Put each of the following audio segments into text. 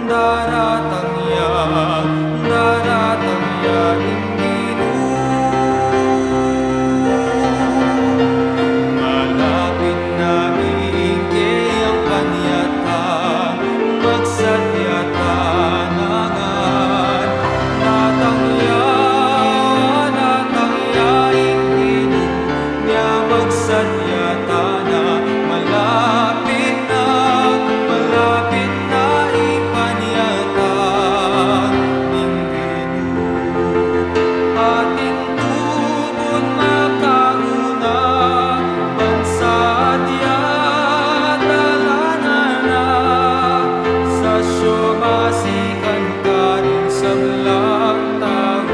daratang ya Ingginu. Malapit na iingke ang panyatan, magsadyata nangan. Datang ya Ingginu, niya magsadyata na malapit na ipanyatan. Ingginu, atin tubon makauna, bansa dalanan sa syomasikan ka rin sa blang tao.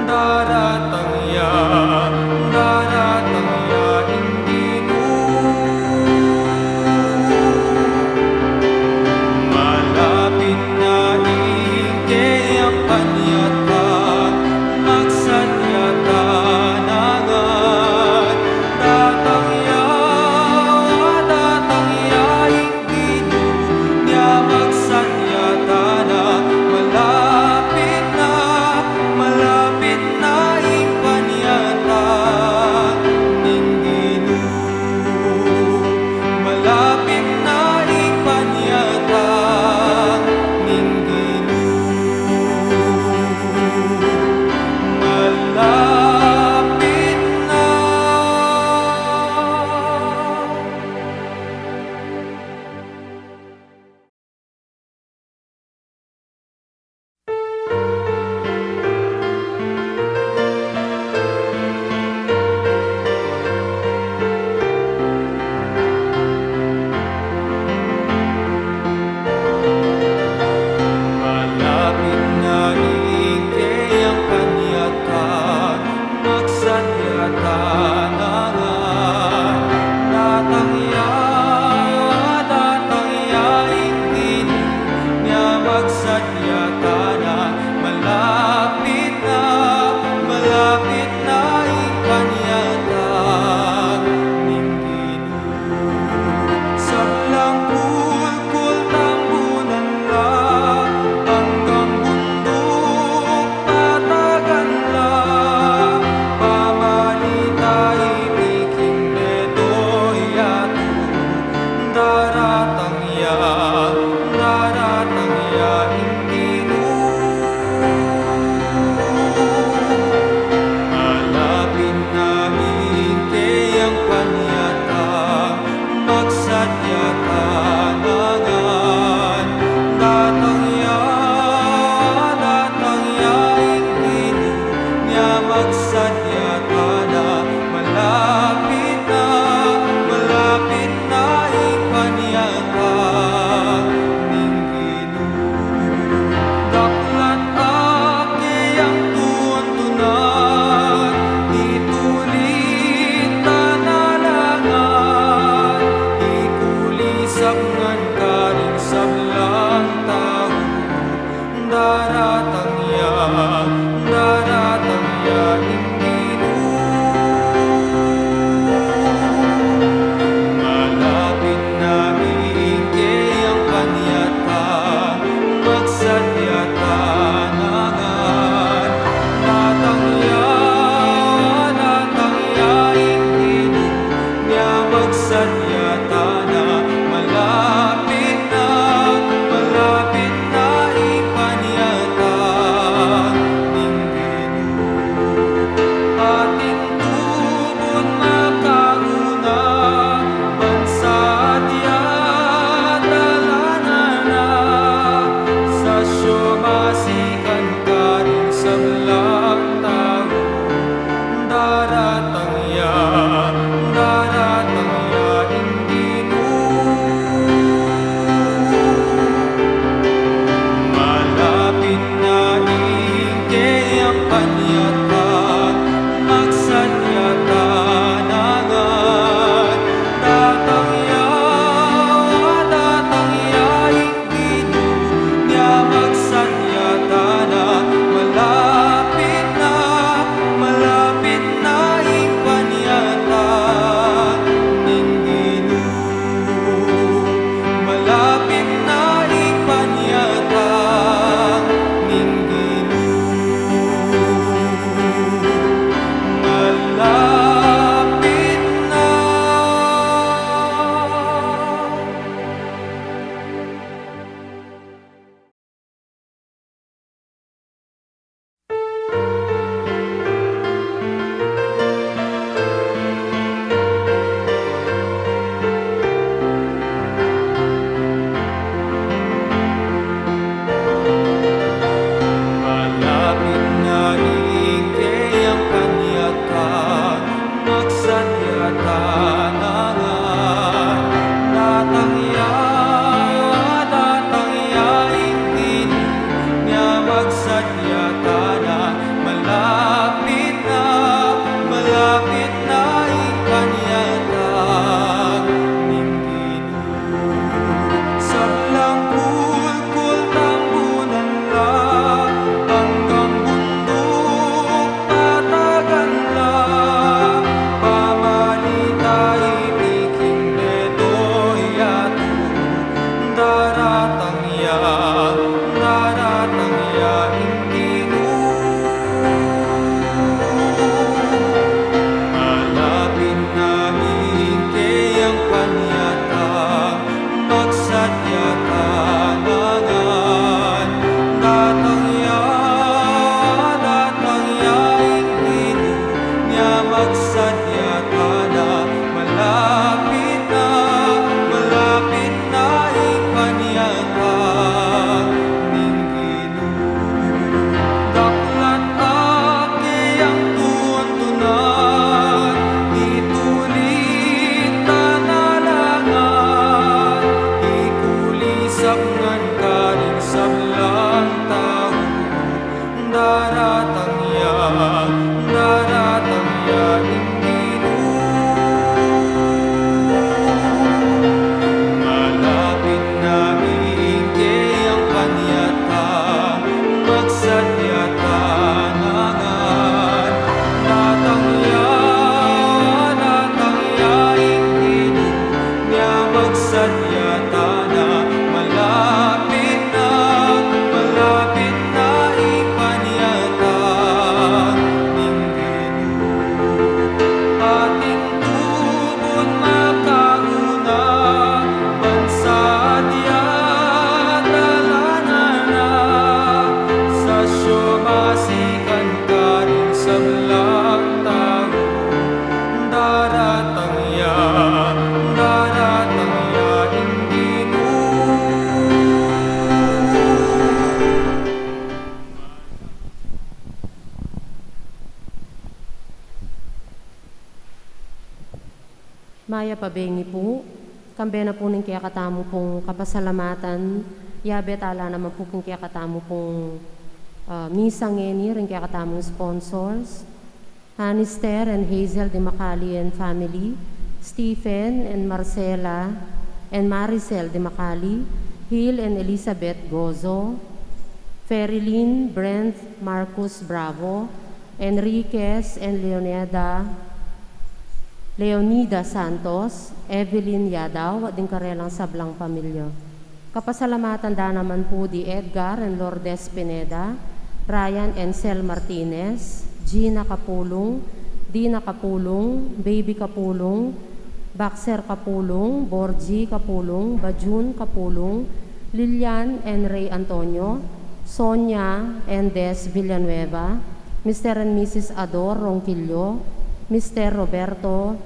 Daratang ya Ingginu. Malapit na iingke ang panyatan, magsadyata nangan. Datang ya Ingginu, niya magsadyata Maya pabengi po, kambena po ng kaya katamo pong kapasalamatan, yabet ala naman po kung kaya katamo pong misang ngeni, rin kaya katamong sponsors, Hanister and Hazel de Macali and family, Stephen and Marcela and Maricel de Macali, Hill and Elizabeth Gozo, Ferilyn, Brent, Marcus Bravo, Enriquez and Leonida Santos, Evelyn Yadaw, at din karelang sablang pamilya. Kapasalamatan da naman po di Edgar and Lourdes Pineda, Ryan and Sel Martinez, Gina Kapulong, Dina Kapulong, Baby Kapulong, Baxer Kapulong, Borgie Kapulong, Bajun Kapulong, Lilian and Ray Antonio, Sonia and Des Villanueva, Mr. and Mrs. Ador Ronquillo, Mr. Roberto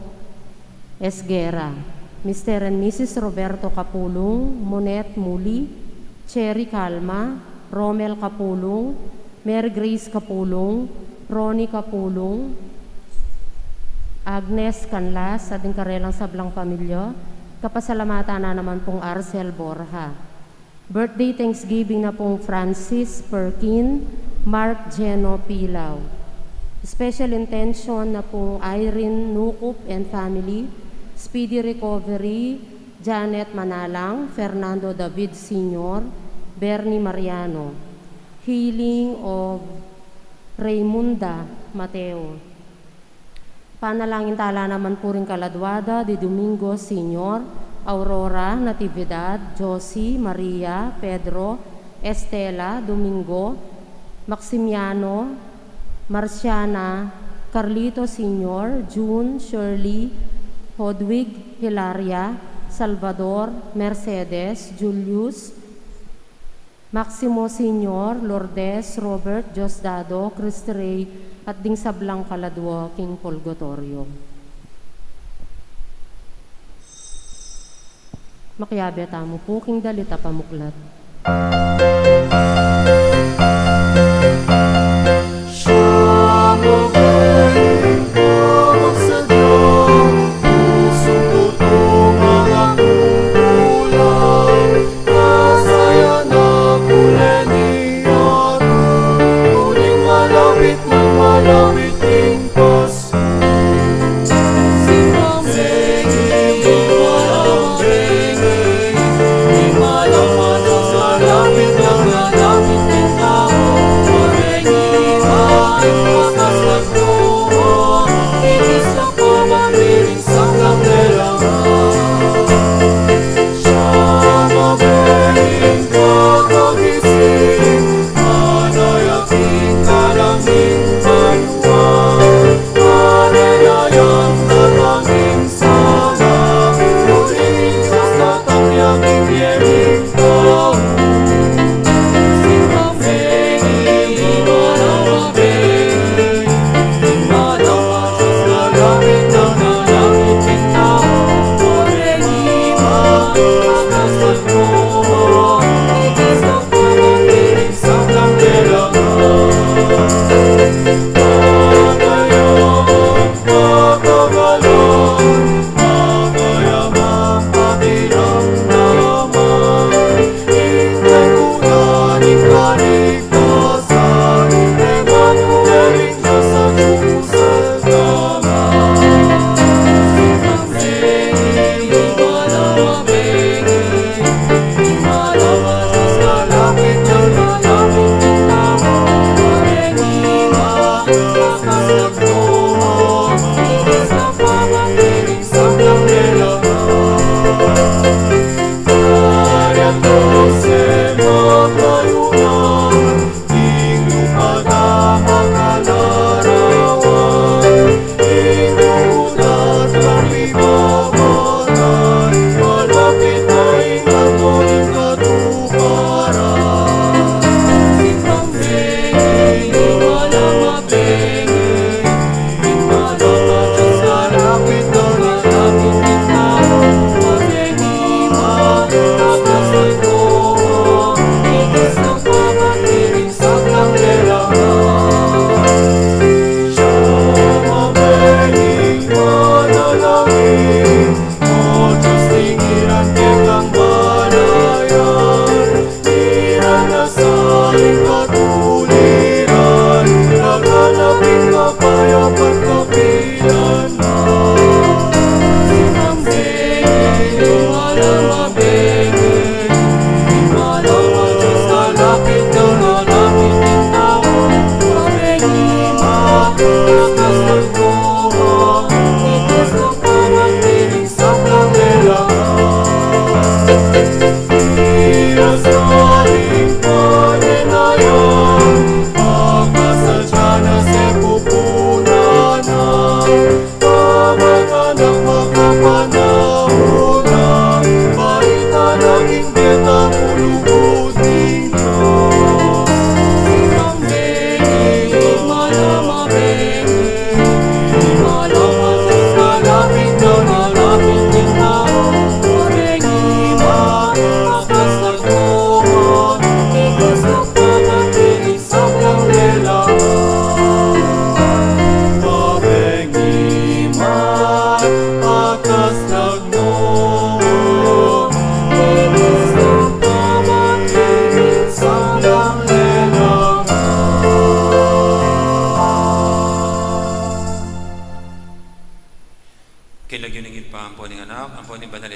Esguera, Mr. and Mrs. Roberto Kapulong, Monet Muli, Cherry Calma, Romel Kapulong, Mary Grace Kapulong, Ronnie Kapulong, Agnes Canlas, sa ating karelang sablang pamilya. Kapasalamatan na naman pong Arcel Borja. Birthday Thanksgiving na pong Francis Perkin, Mark Geno Pilaw. Special intention na pong Irene Nukup and family, speedy recovery, Janet Manalang, Fernando David Sr., Bernie Mariano. Healing of Raymunda Mateo. Panalangin tala naman po rin Kaladwada de Domingo Sr., Aurora Natividad, Josie, Maria, Pedro, Estela, Domingo, Maximiano, Marciana, Carlito Sr., June, Shirley, Hodwig, Hilaria, Salvador, Mercedes, Julius, Maximo Sr., Lourdes, Robert, Diosdado, Cristi Ray, at ding sablang Kaladwa, King Polgotorio. Makiyabe tamo po, King Dalita Pamuklat.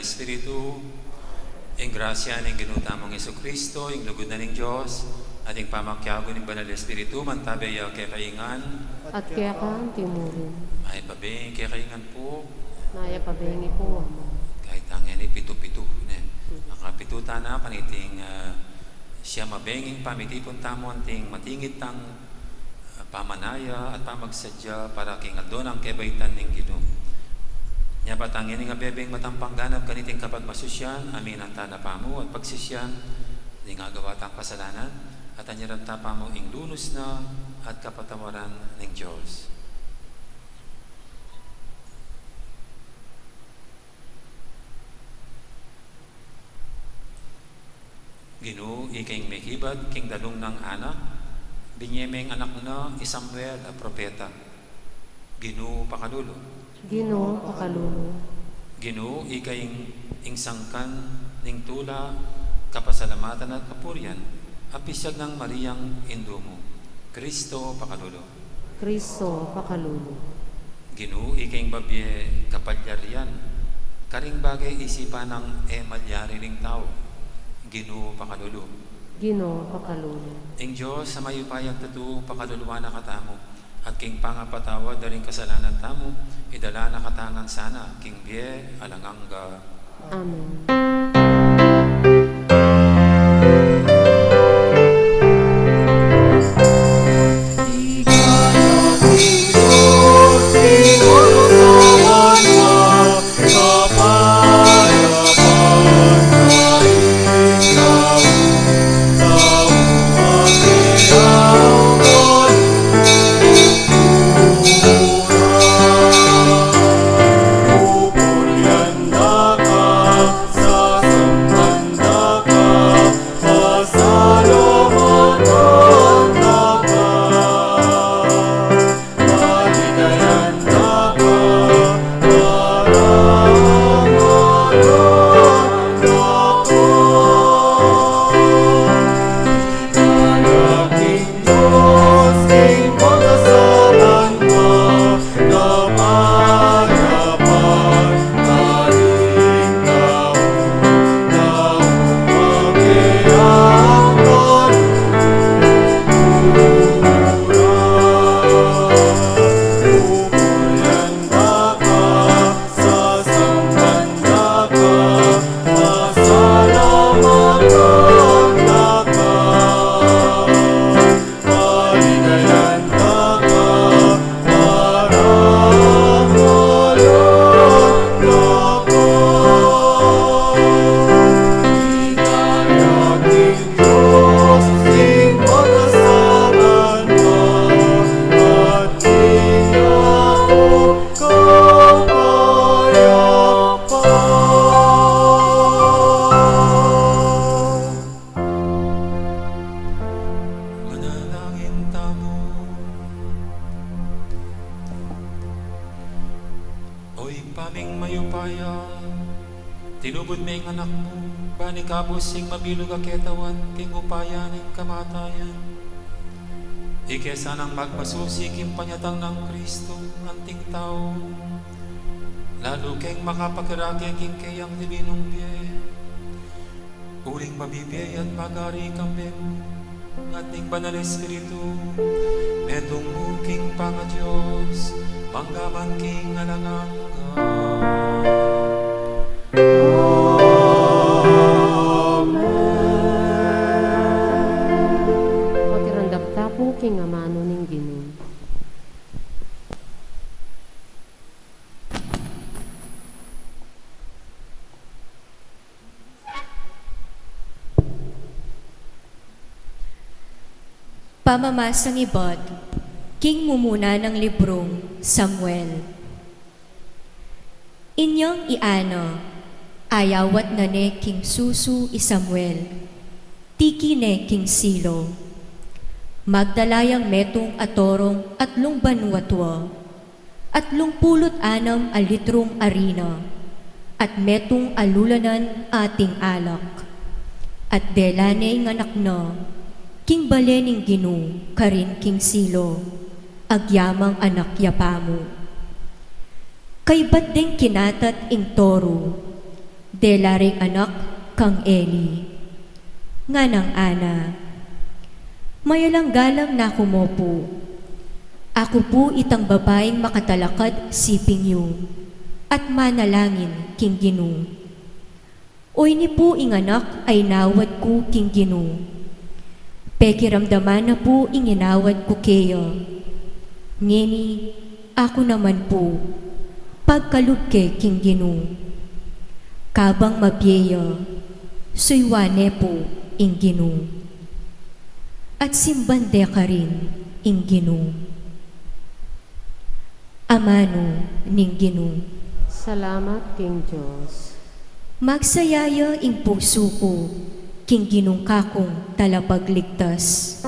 Espiritu, ing grasya ng ginutamong Jesucristo, ing lugod na ng Diyos, at ing pamakyago ng Banal Espiritu, mantabaya kay kaingan, At kaya kang timurin. ay pabing kay kaingan po, Naya pabengi po. kahit ang yan pito-pito. Nakapituta na kaniting siya mabenging pamitipon tamon ting matingit ang pamanaya at pamagsadya para king adon ang kebaitan ng Ginoo. Nya batang nga bebeng matampang ganap kaniting kapag masusyan, amin ang tanapamo at pagsisyan, di nga gawatang kasalanan, at anyaran tapamo ing lunos na at kapatawaran ng Diyos. Ginoo, iking may hibad, king dalong ng anak, binyemeng anak na Samuel a propeta. Ginoo pakalulo. Ginoo pakalulo. Ginoo ikaing ingsangkan ning tula kapasalamatan at kapurian apisyag ng Mariyang Indumo. Kristo pakalulo. Kristo pakalulo. Ginoo ikaing babye kapalyarian karing bagay isipan ng malyari ring tao. Ginoo pakalulo. Ginoo pakalulo. Ing Diyos sa mayupayag tatu pakaluluwa na katamo at king pangapatawad daring kasalanan tamo idala na katangan sana king biye alangangga. Amen. Tinubod may anak mo, bani kapos sing mabilog aketawan, king upayan ng kamatayan. Ikesa nang magpasusi king panyatang ng Kristo, anting tao. Lalo keng makapagkarake king kayang dibinong biye. Uling mabibiyay at magari kambe mo, ating banal Espiritu, metong mo king Pangadios, manggaman king alangangga. Pagirandakta po king amano ning Ginoo. Pamamasang ibod, king mumuna ng librong Samuel. Inyong iano, ayawat na ne king susu i Samuel, tiki ne king silo. Magdalayang metong atorong at lungbanwatwa, at lungpulot anam a litrong arina, at metong alulanan ating alak. At delane nganak na, king balening Ginoo, karin king silo, agyamang anak yapamo. Kay ba't ding kinatat ing toro, delaring anak kang Eli. Nganang ana, mayalang galang na kumopo. Ako po itang babaeng makatalakad siping yu, at manalangin king Ginu. Oy ni po inganak ay nawad ko king Ginu. Pekiramdaman na po inginawad ko kayo. Ngeni, ako naman po, pagkalugke king Ginu. Kabang mabyeyo, suywane po ing Ginu. At simbande ka rin ing Ginu. Amano ning Ginu. Salamat, King Diyos. Magsayaya ing puso ko, king Ginung kakong talapagligtas.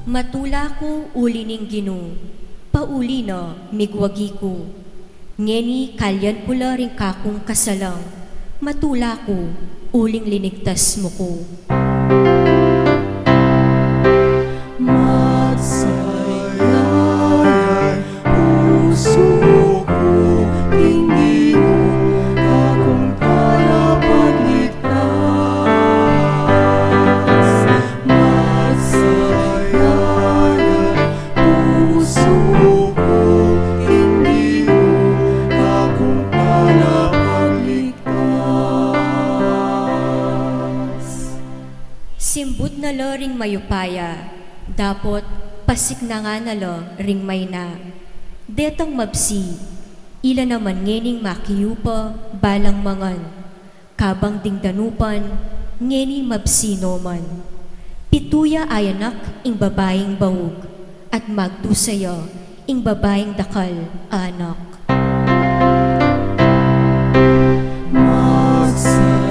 Matula ko uli ning Ginu, pauli na migwagi ko. Ngeni kalyan pula rin kakong kasalang, matula ko uling linigtas mo ko. Magsayay puso ko, king Ginu, akong talapagligtas. Magsayay puso ko, king Ginu, akong talapagligtas. Simbut na lo ring mayupaya, dapot pasik na nga na lo ring may na. Detang mabsi, ila naman ngening makiyupa balang mangan. Kabang dingdanupan, ngeni mabsi noman. Pituya ay anak ing babaeng bawog, at magtusaya ing babaeng dakal anak. Magsayay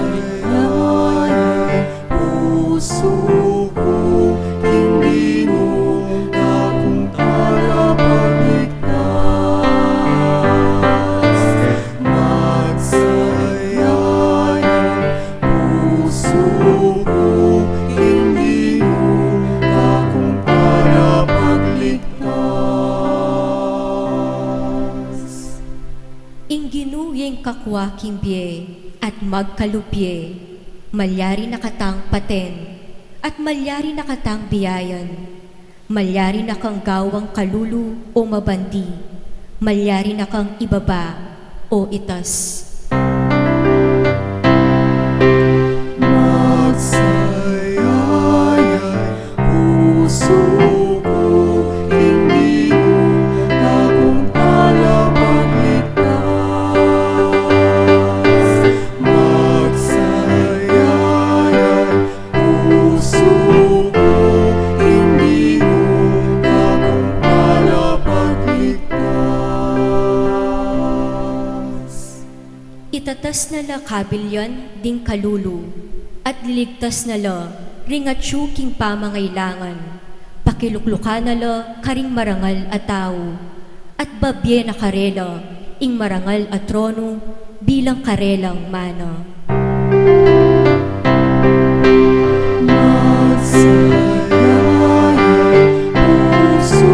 puso ko, king Ginu, akong talapagligtas. Magsayay puso ko, king Ginu, akong talapagligtas. Ing ginuyeng kakwa kimbye at magkalupye, malyari nakatang paten, at malyari nakatang biyayan, malyari nakang gawang kalulu o mabandi, malyari nakang ibaba o itas. Magsayay puso ko, king Ginu, akong talapagligtas. Magsayay puso ko, king Ginu, akong talapagligtas. Itatas na la kabilyan ding kalulu, at liligtas na la ringatsu king pamangailangan. Pakilukluka na la karing marangal at tao, at babye na karela ing marangal at trono bilang karelang mana. Magsayay puso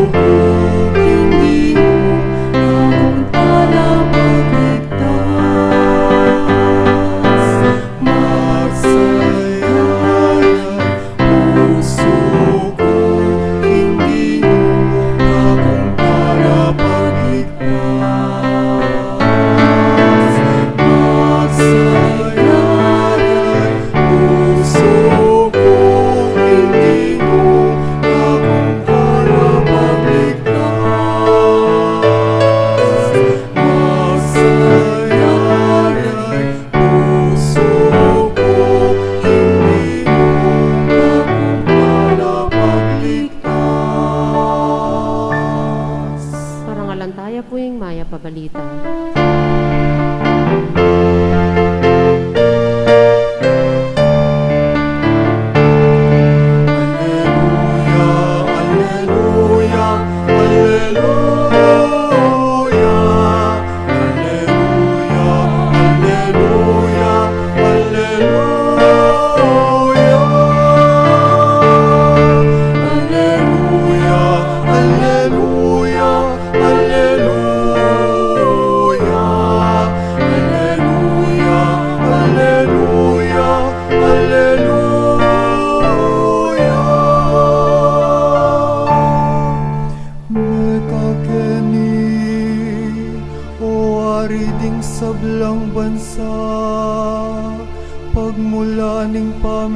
ko, king Ginu, akong talapagligtas. Magsayay puso ko, king Ginu, akong talapagligtas.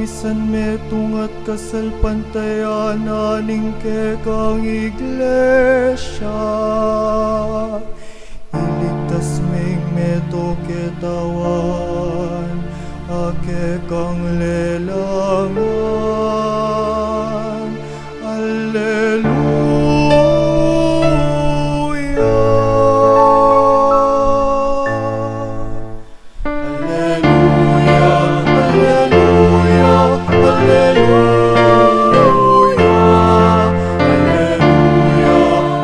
misan metong at kasalpantayan aning kekang iglesia. Iligtas ming meto ketawan, ake kang lelangan. Alleluia. Alleluia, alleluia, alleluia. Alleluia,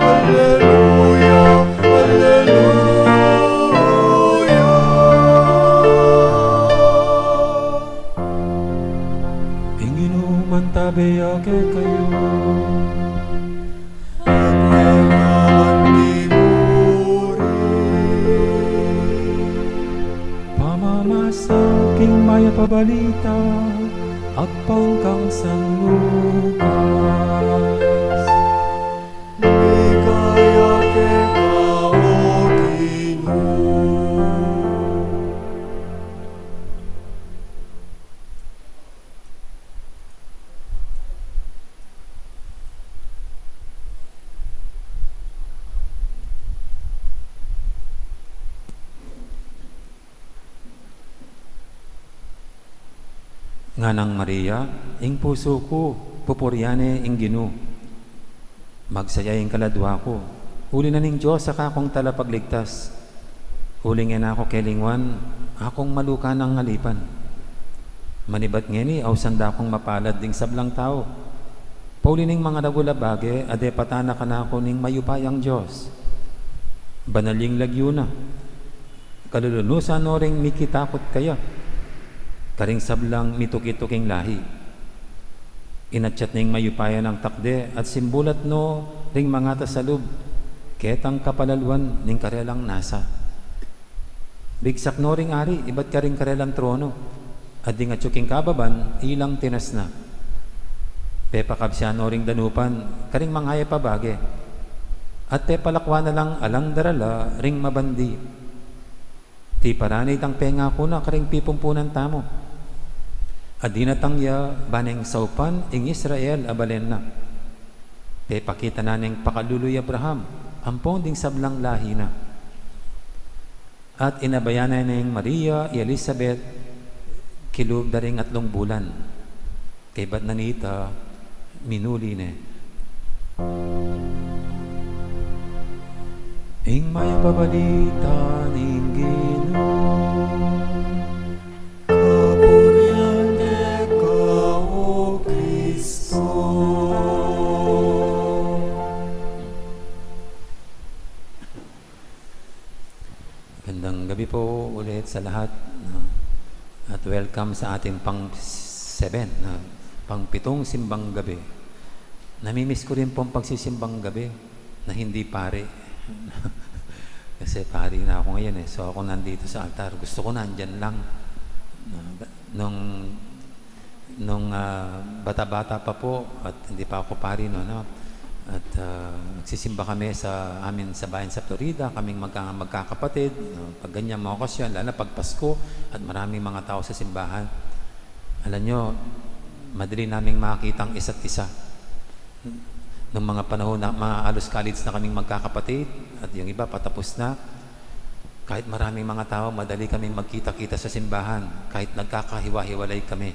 alleluia, alleluia. Inginuman tabeyake kayo. Pamamasaking maya pabalita at pangkang sanlukas. Ligaya ke kao Ginoo. Nganang Maria, ing puso ko, pupuryane ing Ginoo. Magsaya ing kaladwa ko. Uli na ning Diyos sa kakong talapagligtas. Uli nga na ako kelingwan, akong maluka ng ngalipan. Manibat ngeni, aw sanda akong mapalad ding sablang tao. Pauli ning mga nagulabage, ade patana ka na ako ning mayupayang Diyos. Banaling lagyo na. Kalulunusan no ring mikitakot kaya. Karing sablang mituki-tuking lahi. Inatyat ning mayupayan ang takde at simbulat no ring mga tasalub. Ketang kapalaluan ning karelang nasa. Bigsak no ring ari, iba't ka ring karelang trono. At di nga tsuking kababan, ilang tinas na. Pepakabsyan no ring danupan, karing mangaya pabage. At pepalakwa na lang alang darala ring mabandi. Ti paranay tang penga ko na karing pipumpunan tamo. Adinatangya baneng saupan ing Israel abalen na. Pepakita na ning pakaluluy Abraham, ampong ding sablang lahi na. At inabayanan ning Maria, Elizabeth, kilub daring 3 bulan. Kay ba't nanita, minuli ne. Ing may pabalita ning Ginoo. Kapuriante kao Kristo. Gandang gabi po ulit sa lahat. At welcome sa ating pang-7, pang-7 simbang gabi. Namimiss ko rin po ang pagsisimbang gabi na hindi pare. Kasi pare na ako ngayon So ako nandito sa altar. Gusto ko nandyan lang. Nung bata-bata pa po at hindi pa ako pari at nagsisimba kami sa amin sa bayan sa Florida, kaming magkakapatid pag ganyan mga okasyon, lalo pag Pasko at maraming mga tao sa simbahan. Alam nyo, madali naming makakita ang isa't isa nung mga panahon na mga alos college na kaming magkakapatid at yung iba patapos na. Kahit maraming mga tao, madali kaming magkita-kita sa simbahan kahit nagkakahiwa-hiwalay kami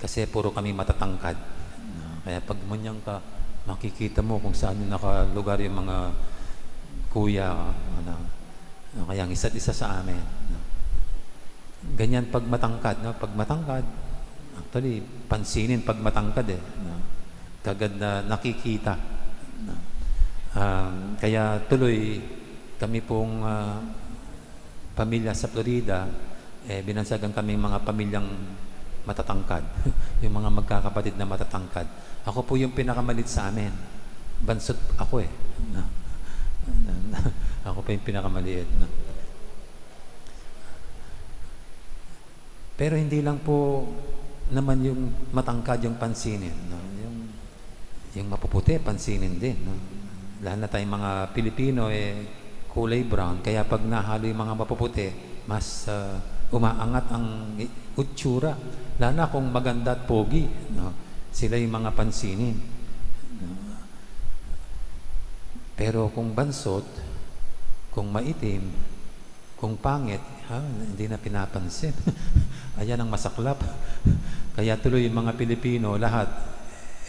kasi puro kami matatangkad. Kaya pag manyang ka, makikita mo kung saan yung nakalugar yung mga kuya kaya ang isa't isa sa amin. Ganyan pag matangkad. Pag matangkad, actually, pansinin pag matangkad kagad na nakikita. Kaya tuloy kami pong pamilya sa Florida, binansagan kami mga pamilyang matatangkad. Yung mga magkakapatid na matatangkad. Ako po yung pinakamalit sa amin. Bansot ako Ako po yung pinakamaliit. Pero hindi lang po naman yung matangkad yung pansinin. Yung mapuputi, pansinin din. Lahat na tayong mga Pilipino kulay brown, kaya pag nahalo yung mga mapuputi, mas umaangat ang utsura. Lalo na kung maganda at pogi, no? Sila yung mga pansinin. No? Pero kung bansot, kung maitim, kung pangit, hindi na pinapansin. Ayan ang masaklap. Kaya tuloy yung mga Pilipino, lahat,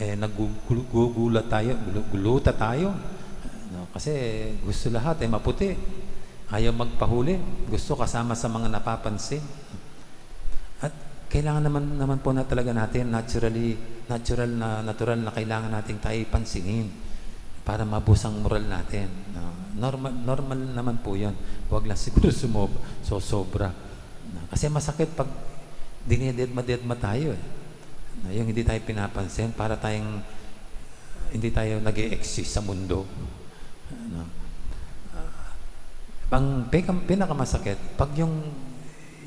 naguguluta tayo. No? Kasi gusto lahat, maputi. Ayaw magpahuli. Gusto kasama sa mga napapansin. At kailangan naman po na talaga natin, natural na kailangan natin tayo pansinin para mabusang moral natin. No? Normal naman po yun. Huwag lang siguro sobra. No? Kasi masakit pag dinededma tayo. No? Yung hindi tayo pinapansin para hindi tayo nag-e-exist sa mundo. No? Ang pinakamasakit, pag yung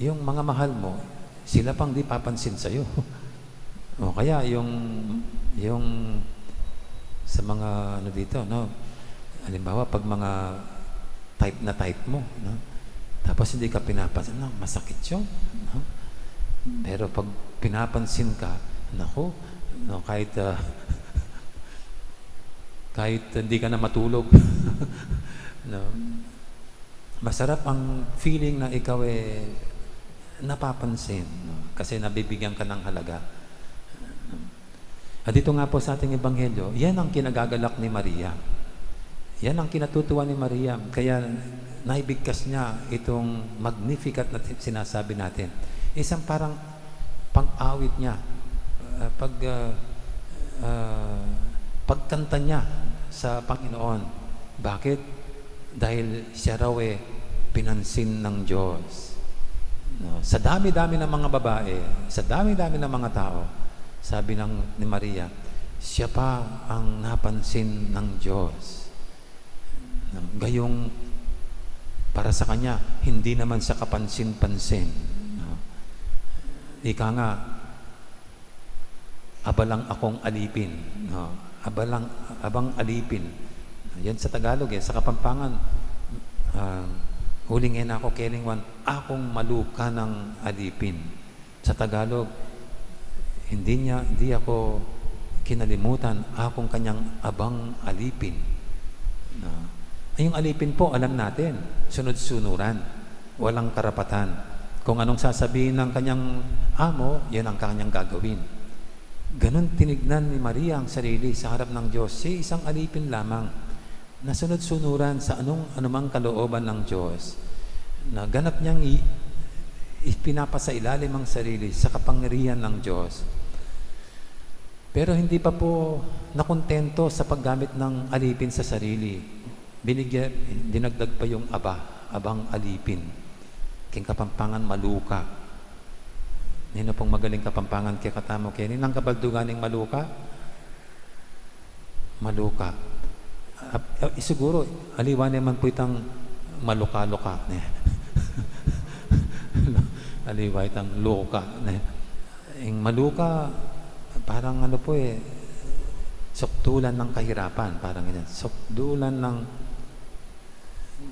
mga mahal mo, sila pang di papansin sa'yo. O kaya yung sa mga dito, no? Halimbawa, pag mga type mo, no? Tapos hindi ka pinapansin, no? Masakit yun. No? Pero pag pinapansin ka, naku, no? Kahit hindi ka na matulog, no? Masarap ang feeling na ikaw napapansin, no? Kasi nabibigyan ka ng halaga. At dito nga po sa ating ebanghelyo, yan ang kinagagalak ni Maria. Yan ang kinatutuwa ni Maria. Kaya naibigkas niya itong Magnificat na sinasabi natin. Isang parang pang-awit niya, pagkanta niya sa Panginoon. Bakit? Dahil siya raw pinansin ng Diyos. No? Sa dami-dami ng mga babae, sa dami-dami ng mga tao, sabi ni Maria, siya pa ang napansin ng Diyos. Gayong para sa kanya, hindi naman sa kapansin-pansin. No? Ika nga, abalang akong alipin. No? Abang alipin. Yan sa Tagalog, sa Kapampangan, hulingin ako, kelingwan, akong maluka ng alipin. Sa Tagalog, hindi ako kinalimutan, akong kanyang abang alipin. No? Ay, yung alipin po, alam natin, sunod-sunuran, walang karapatan. Kung anong sasabihin ng kanyang amo, yan ang kanyang gagawin. Ganon tinignan ni Maria ang sarili sa harap ng Diyos. Siya isang alipin lamang na sunod-sunuran sa anumang kalooban ng Diyos, na ganap niyang ipinapasa ilalim ang sarili sa kapangyarihan ng Diyos. Pero hindi pa po nakontento sa paggamit ng alipin sa sarili. Dinagdag pa yung abang alipin. King Kapampangan maluka. Nino pong magaling Kapampangan kaya katamo kaya ninang kabalduganing maluka? Maluka. Siguro, aliwan naman po itang maluka-luka. Aliwa itang luka. Yung maluka, parang sukdulan ng kahirapan. Parang ganyan. Sukdulan ng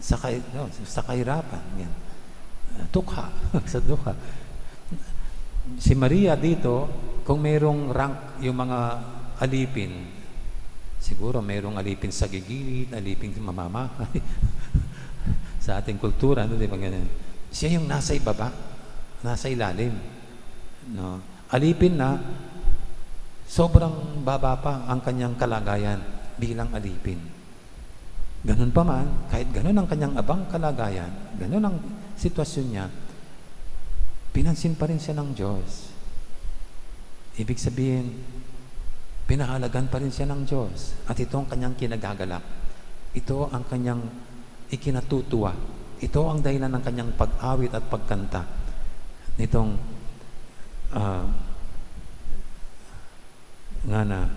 sa kahirapan. Yan. Tukha. Sa dukha. Si Maria dito, kung mayroong rank yung mga alipin, siguro mayroong alipin sa gigilid, alipin sa mamamahay. Sa ating kultura, di ba ganyan? Siya yung nasa ibaba, nasa ilalim. No? Alipin na, sobrang baba pa ang kanyang kalagayan bilang alipin. Ganun pa man, kahit ganun ang kanyang abang kalagayan, ganun ang sitwasyon niya, pinansin pa rin siya ng Diyos. Ibig sabihin, pinahalagan pa rin siya ng Diyos. At ito ang kanyang kinagagalak. Ito ang kanyang ikinatutuwa. Ito ang dahilan ng kanyang pag-awit at pagkanta. Nitong nga na,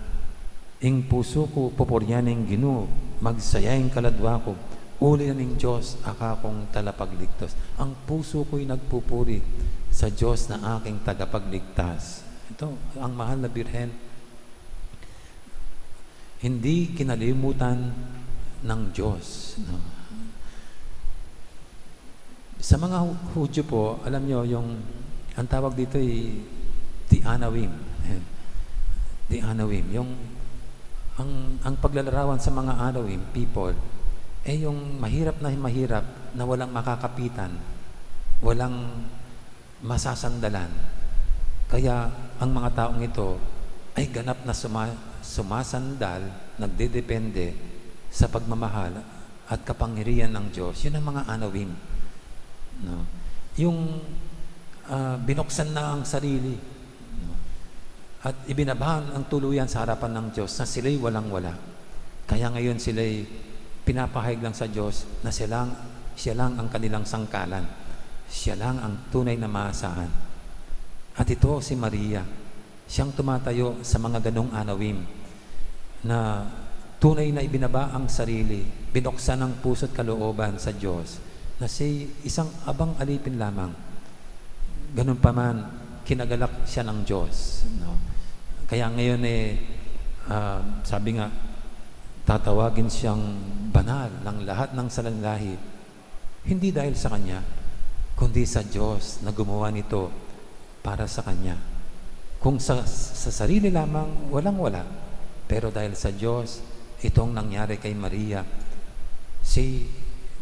ing puso ko poporyaning Ginoo, magsayayang kaladwa ko, uli na ning Diyos, akakong talapagligtas. Ang puso ko'y nagpupuri sa Diyos na aking tagapagligtas. Ito, ang mahal na Birhen, hindi kinalimutan ng Diyos. No? Sa mga Hudyo po, alam nyo, ang tawag dito ay the Anawim. The Anawim. Ang paglalarawan sa mga Anawim, people, yung mahirap na walang makakapitan, walang masasandalan. Kaya ang mga taong ito ay ganap na sumasandal, nagdedepende sa pagmamahal at kapangyarihan ng Diyos. Yun ang mga Anawim. No? Yung binuksan na ang sarili, no? At ibinabahan ang tuluyan sa harapan ng Diyos na sila'y walang-wala. Kaya ngayon sila'y pinapahayag lang sa Diyos na siya lang ang kanilang sangkalan. Siya lang ang tunay na maasahan. At ito si Maria, siyang tumatayo sa mga ganong Anawim na tunay na ibinaba ang sarili, binuksan ang puso't kalooban sa Diyos na si isang abang alipin lamang. Ganun pa man, kinagalak siya ng Diyos. No? Kaya ngayon sabi nga, tatawagin siyang banal ng lahat ng salanlahi. Hindi dahil sa Kanya, kundi sa Diyos na gumawa nito para sa Kanya. Kung sa sarili lamang, walang-wala. Pero dahil sa Diyos, itong nangyari kay Maria, si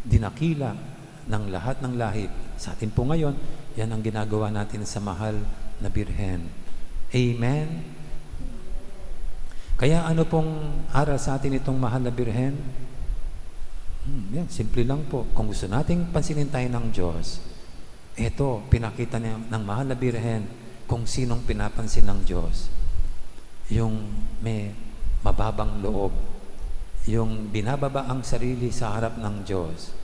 dinakila ng lahat ng lahi. Sa atin po ngayon, yan ang ginagawa natin sa mahal na Birhen. Amen? Kaya ano pong aral sa atin itong mahal na Birhen? Yan, simple lang po. Kung gusto nating pansinin tayo ng Diyos, ito, pinakita niya ng mahal na Birhen kung sinong pinapansin ng Diyos. Yung may mababang loob, yung binababa ang sarili sa harap ng Diyos,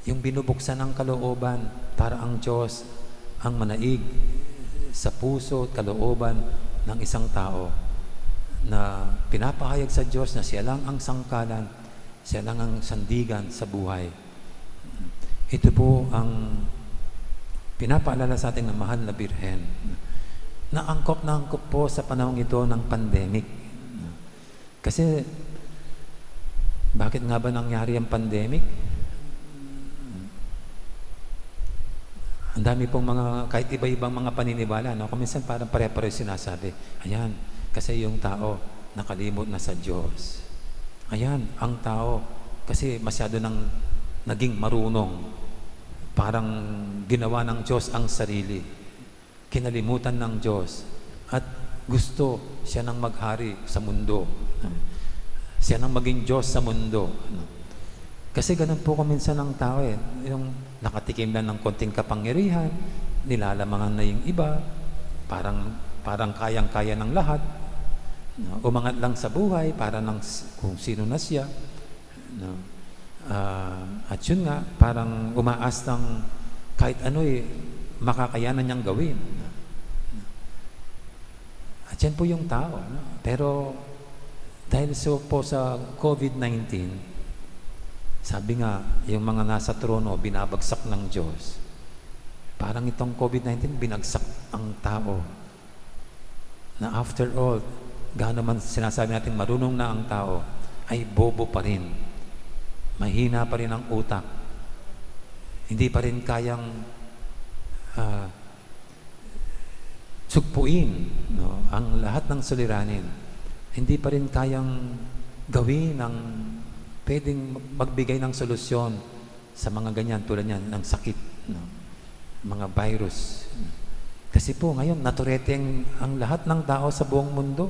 yung binubuksan ng kalooban para ang Diyos ang manaig sa puso at kalooban ng isang tao, na pinapahayag sa Diyos na siya lang ang sangkalan, siya lang ang sandigan sa buhay. Ito po ang pinapaalala sa atin ng mahal na Birhen, na angkop po sa panahong ito ng pandemic. Kasi bakit nga ba nangyari ang pandemic? Ang dami pong kahit iba-ibang mga paniniwala, no? Kung minsan parang pare-pareho sinasabi, ayan, kasi yung tao nakalimot na sa Diyos. Ayan, ang tao kasi masyado nang naging marunong. Parang ginawa ng Diyos ang sarili. Kinalimutan ng Diyos. At gusto siya nang maghari sa mundo. Siya nang maging Diyos sa mundo. Kasi ganun po minsan ng tao yung nakatikim lang ng konting kapangyarihan, nilalamangan na yung iba, parang kayang-kaya ng lahat. Umangat lang sa buhay para kung sino na siya. At yun nga, parang umaas ng kahit ano makakayanan niyang gawin. At yan po yung tao. No? Pero dahil po sa COVID-19, sabi nga, yung mga nasa trono, binabagsak ng Diyos. Parang itong COVID-19, binagsak ang tao. Na after all, gaano man sinasabi natin marunong na ang tao, ay bobo pa rin. Mahina pa rin ang utak. Hindi pa rin kayang sugpuin, no, ang lahat ng suliranin. Hindi pa rin kayang gawin pwedeng magbigay ng solusyon sa mga ganyan, tulad yan, ng sakit, no, mga virus. Kasi po ngayon, natureteng ang lahat ng tao sa buong mundo.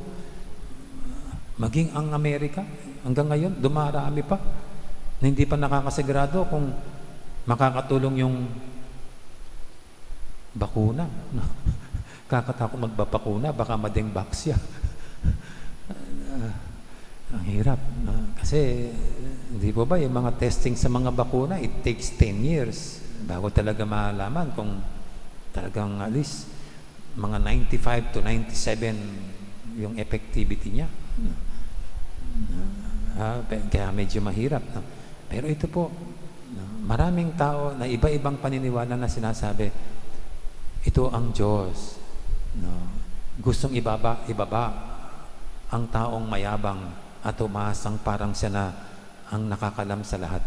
Maging ang Amerika, hanggang ngayon, dumarami pa na hindi pa nakakasigurado kung makakatulong yung bakuna. Kakatakot magbabakuna, baka madengbox siya. Ang hirap. Kasi, hindi po ba, yung mga testing sa mga bakuna, it takes 10 years bago talaga malaman kung talagang at least mga 95 to 97 yung effectivity niya. Kaya medyo mahirap. No? Pero ito po, maraming tao na iba-ibang paniniwala na sinasabi, ito ang Diyos. No? Gustong ibaba ang taong mayabang at umasang parang siya na ang nakakalam sa lahat.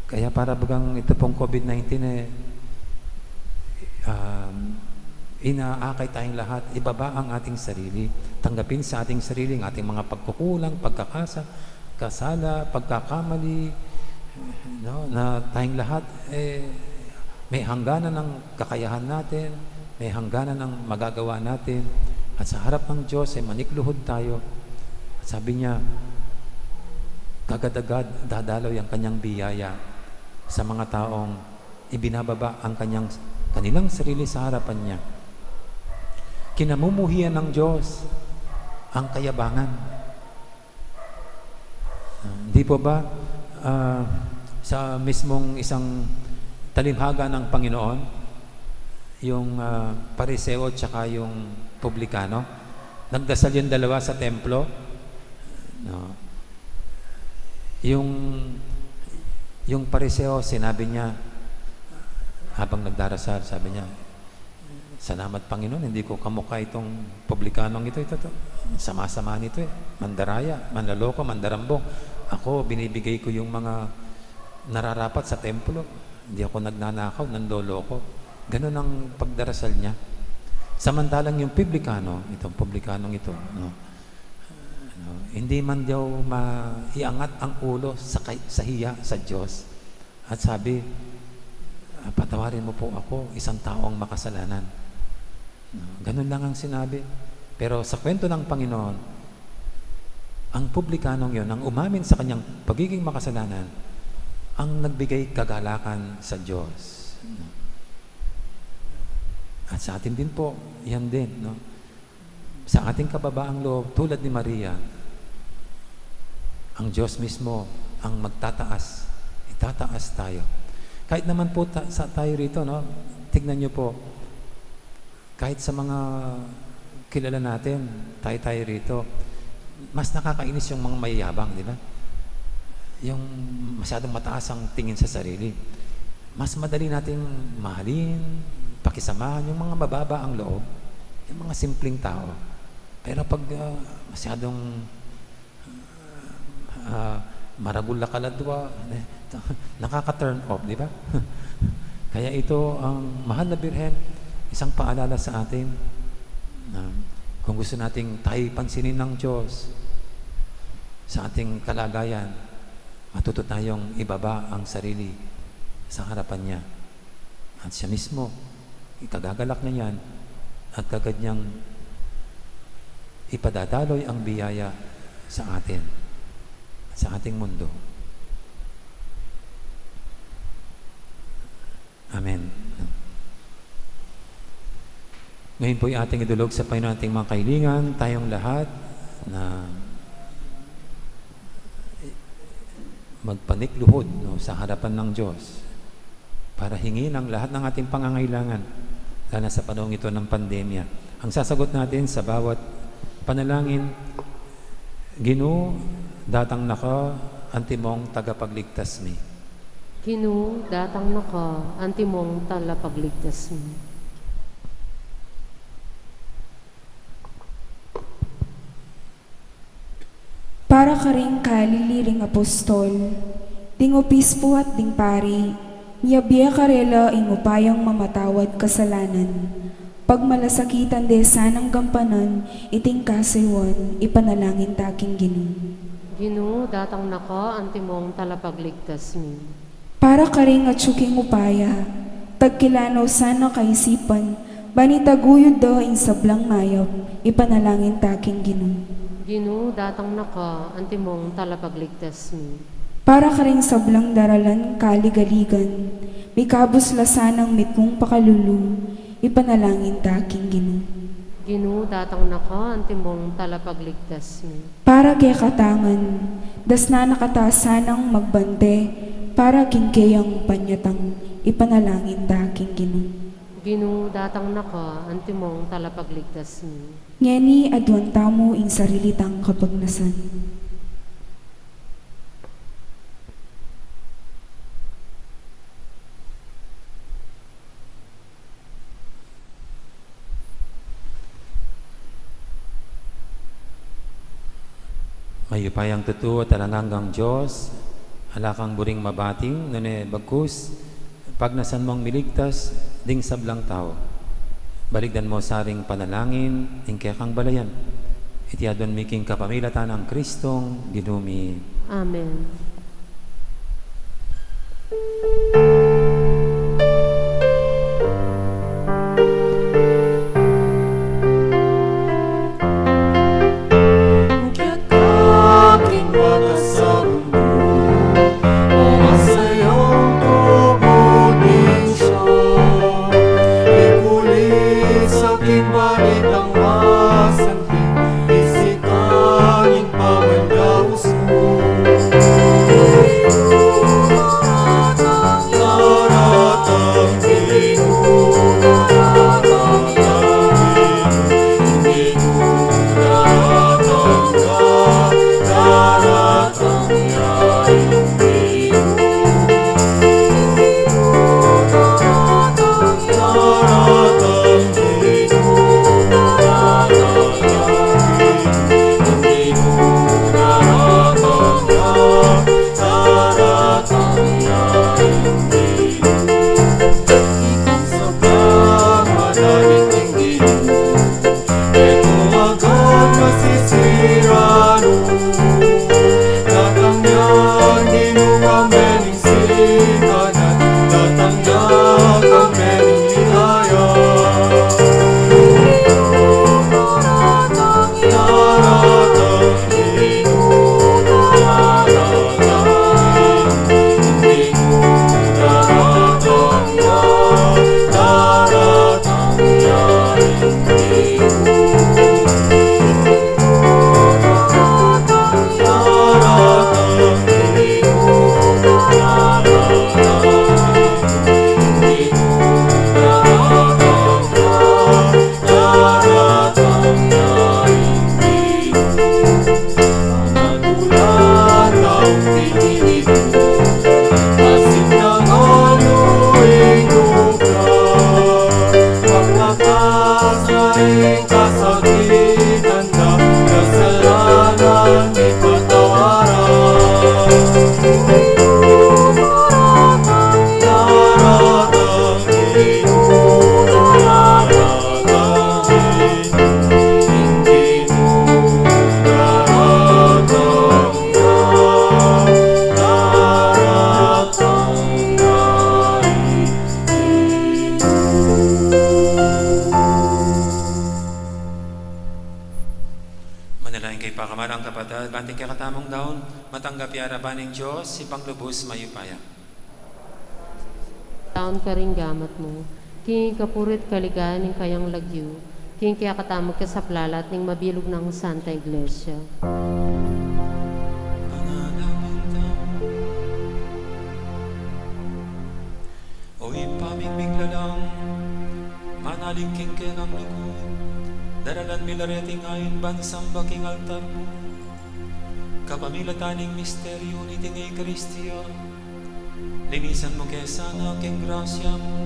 Kaya para bagang ito pong COVID-19 inaakay tayong lahat, ibaba ang ating sarili, tanggapin sa ating sarili ang ating mga pagkukulang, kasala, pagkakamali, no, na tayong lahat may hangganan ng kakayahan natin, may hangganan ng magagawa natin, at sa harap ng Diyos ay manikluhod tayo. At sabi niya, kagad-agad dadalaw ang kanyang biyaya sa mga taong ibinababa ang kanilang sarili sa harapan niya. Kinamumuhian ng Diyos ang kayabangan. Hindi po ba sa mismong isang talimhaga ng Panginoon, yung Pariseo at saka yung Publikano, nagdasal yung dalawa sa templo, no? Yung Pariseo, sinabi niya habang nagdarasal, sabi niya, salamat Panginoon, hindi ko kamukha itong Publikanong ito. Sama-sama nito mandaraya, manlaloko, mandarambong. Ako, binibigay ko yung mga nararapat sa templo. Hindi ako nagnanakaw, nandoloko. Ganun ang pagdarasal niya. Samantalang yung itong Publikanong ito, hindi man daw maiangat ang ulo sa hiya sa Diyos. At sabi, patawarin mo po ako, isang taong makasalanan. Ganun lang ang sinabi. Pero sa kwento ng Panginoon, ang Publikanong yon, ang umamin sa kanyang pagiging makasalanan, ang nagbigay kagalakan sa Diyos. At sa atin din po, yan din, no? Sa ating kababaang loob, tulad ni Maria, ang Diyos mismo ang itataas tayo. Kahit naman po tayo rito, no? Tignan niyo po, kahit sa mga kilala natin, tayo rito, mas nakakainis yung mga mayayabang, di ba? Yung masyadong mataas ang tingin sa sarili. Mas madali nating mahalin, pakisamahan yung mga mababa ang loob, yung mga simpleng tao. Pero pag masyadong maragul na kaladwa, nakaka-turn off, di ba? Kaya ito, ang mahal na Birhen, isang paalala sa atin na kung gusto nating tayo pansinin ng Diyos sa ating kalagayan, matuto tayong ibaba ang sarili sa harapan niya. At siya mismo, ikagagalak niya yan at kagad niyang ipadadaloy ang biyaya sa atin, sa ating mundo. Amen. Ngayon po ay ating idulog sa Panginoon ating mga kahilingan, tayong lahat na magpanikluhod, no, sa harapan ng Diyos para hingin ang lahat ng ating pangangailangan, lalo na sa panahong ito ng pandemya. Ang sasagot natin sa bawat panalangin, Ginoo, datang naka, antimong tagapagligtas mi. Ginoo, datang naka, antimong talapagligtas mi. Para ka rin kaliliring apostol, ding obispo at ding pari, niyabiya karela ing upayang mamatawad kasalanan. Pagmalasakitan de sanang gampanan, iting kasiwan, ipanalangin taking Ginoo. Ginoo, datang naka, antimong talapagligtas mi. Para ka rin at syuking upaya, tagkilano sana kaisipan, banitaguyod do ing sablang mayab, ipanalangin taking Ginoo. Ginoo, datang naka, antimong talapagligtas mi. Para ka rin sablang daralan kaligaligan, may kabuslasanang mitmong pakalulu, ipanalangin taking Ginoo. Ginoo, datang naka, antimong talapagligtas mi. Para kay katangan, das na nakatasanang magbante, para kinkayang panyatang, ipanalangin taking Ginoo. Ginoo, datang naka, antimong talapagligtas mi. Ngeni adwan tamo ing sarilitang kapagnasan. Mayupayang totoo at talangang Diyos, Alakang buring mabating, nune bagkus, pagnasan mong miligtas, ding sablang tao. Baligdan mo saring panalangin, ingkaya kang balayan. Itiadon miking kapamilatan ang Kristong ginumi. Amen. Kaya't aking mata sa mundo, o masayang tubunin siya. Ikulit sa aking balitang masanting, isikangin pamandaos mo. Naratang Ginoo, naratang Manalangin kay pakamarang kapatid, banting kay katamong daon, matanggap yaraban ng Diyos, si panglubos mayupaya. Taon ka rin gamat mo, king kapurit kaligan ng kayang lagyo, king kaya katamag ka sa plalat ng mabilog ng Santa Iglesia. Panalangin daw. O ipaming lang, manaling king kayang lugod, daralan milareting ayon bansang baking altar mo. Kapamilataning misteryo ni Tingay Kristiya, linisan mo kesa na king grasya mo,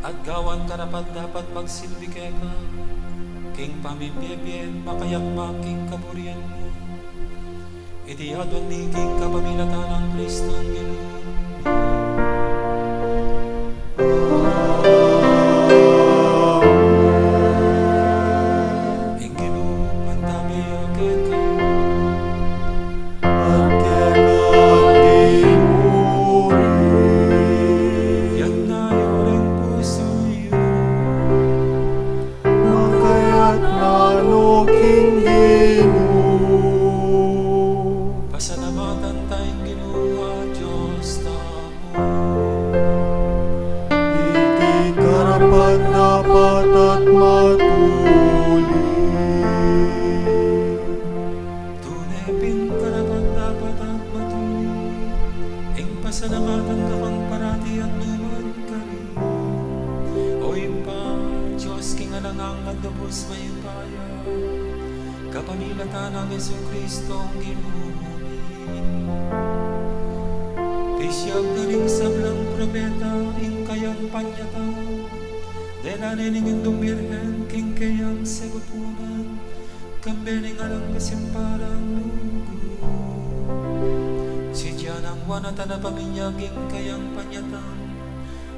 at gawan karapat dapat magsilbi keka, king pamimpiepien makayakmak king kaburian mo. Itiyadon ni king kapamilatan ng Kristong ginoo. Pasalamatan tayong Ginoo, Diyos tamo. Iti karapat dapat at matuli. Tunay karapat dapat at matuli, ing pasalamatan ka kang parati at numan ka rin. O pa, Diyos king alangang nagdubos may paya, kapamilatan ng Yesu Kristong Ginoo. Siyag na rin sablang propeta, ing kayang panyata, delanin ing dumbirhen, king kayang segupunan, kambening alang kasimparang lugo. Si Diana wana tana paminyaging kayang panyatang,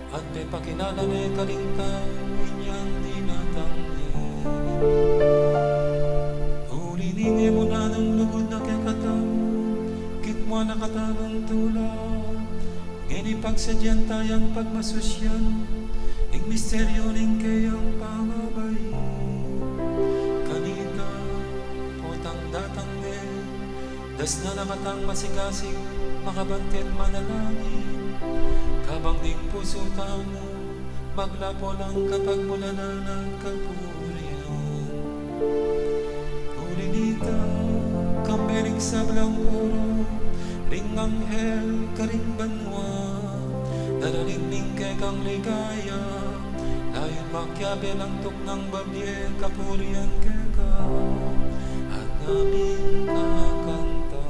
at pe pakilala ne kalingkang inyang dinatang ulininge mo na ng lugod na kekataw, kitmo na katanong tulad, ngini pagsadyan tayang pagmasusyan, ing misteryo ning kayang pangabay. Kanita, potang datang ne, das na nakatang masigasig, makabantet manalangin, kabang ding puso tamo, maglapo lang kapag mula na nagkapurihan. Ulinita, kambeling sablang oro, ring anghel, karing banwa, daraling kekang ligaya, layon makyabe lang tuk ng babye, kapurihan keka, at namin kakanta.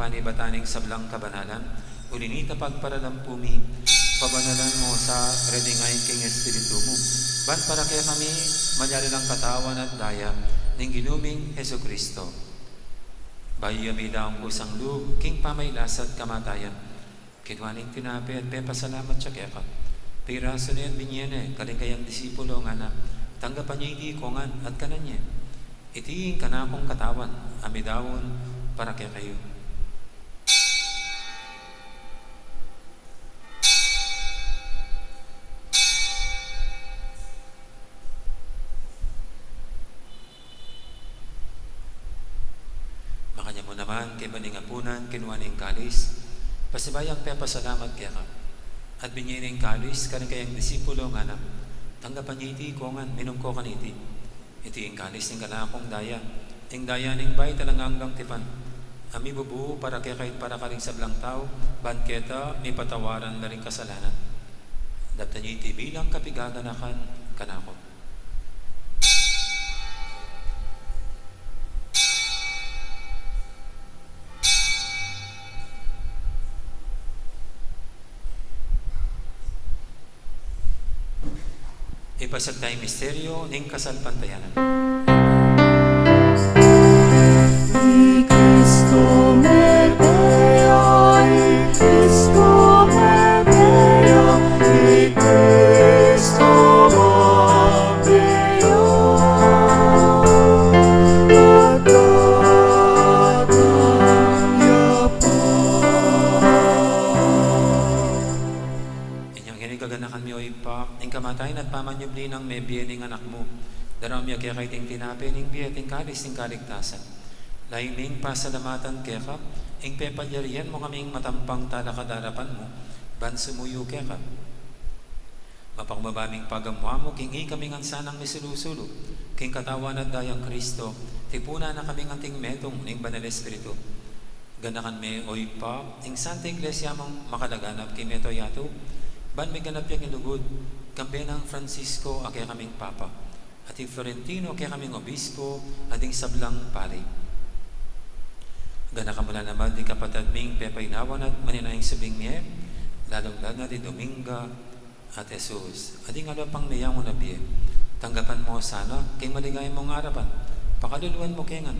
Panibataning sablang kabanalan, ulinita pagparalampumi, pabanalan mo sa redingay king espiritu mo. Ban para kaya kami, manyari lang katawan at daya, ning ginuming Heso Kristo. Bayo amida ang kusang loob, king pamaylasad kamatayan. Kinwaning tinapi at pepasalamat siya kaya ka. Piraso na yan binyene, kalingkayang disipulo nga na, tanggapan niya iti kongan at kananya. Itiing kanakong katawan, amidawon para kaya kayo. Makanya mo naman kay maningapunan, kinuwaning kalis, pasibayang pepasalamat kaya ka. At binyining kalis, kayang disipulo nga na, tanggapan niya iti kongan, minum ko kaniti. Iti ang kalis ng kanakong daya, ang daya ng bay talanganggang tipan. Ami bubuo para kaya kahit para kaling sablang tao, banketa, may patawaran na rin kasalanan. Dapta niya iti bilang kapigaganakan kanako. Ipasag tayong misteryo ng kasalpantayanan. Ni Cristo Medea, ni Cristo Medea, ni Cristo Medea. Magkataya pa. Inyong hinigaganakan mi o ipak, ing kamatayin at pamanyubli ng may biyening anak mo. Daramya kaya kay ting tinapi, ning biyeting kalis, ning kaligtasan. Laining pasalamatan keka, ing pepalyarian mo kaming matampang talakadarapan mo, ban sumuyo keka. Mapangmabaming pagamwa mo, king kaming ansanang misilusulo, king katawan at dayang Kristo, tipuna na kaming anting metong ning banal espiritu. Ganakan me oy pa, ing Santa Iglesia mong makalaganap kay Meto Yato, ban may ganap yung ilugod, kambe ng Francisco akay kaming Papa, at yung Florentino akay kaming Obispo, ating sablang pari. Gana ka mula naman di kapatid ming pepaynawan at maninayang sabing miye, lalong-lalo di Dominga at Jesus. Ating alo pang miyang mo na biye, tanggapan mo sana kay maligay mong arapan, pakaluluan mo kengan,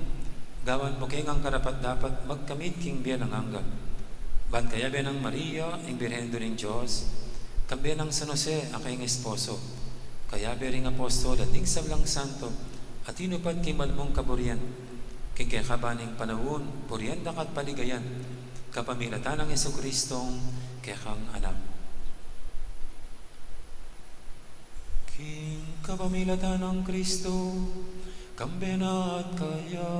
gawan mo kengang karapat dapat magkamit king biya ng hanggang. Ban kaya biya ng Maria, ang Birhen ng Diyos, kambiya ng San Jose, akay ng esposo, kaya biya ring apostol at ding sablang santo, at inupad kay malmong kaburian, king kaya kabaning panahon, purian dakat paligayan, kapamilatan ng Jesucristong kaya kang anak. King kapamilatan ng Kristo, kambena at kaya,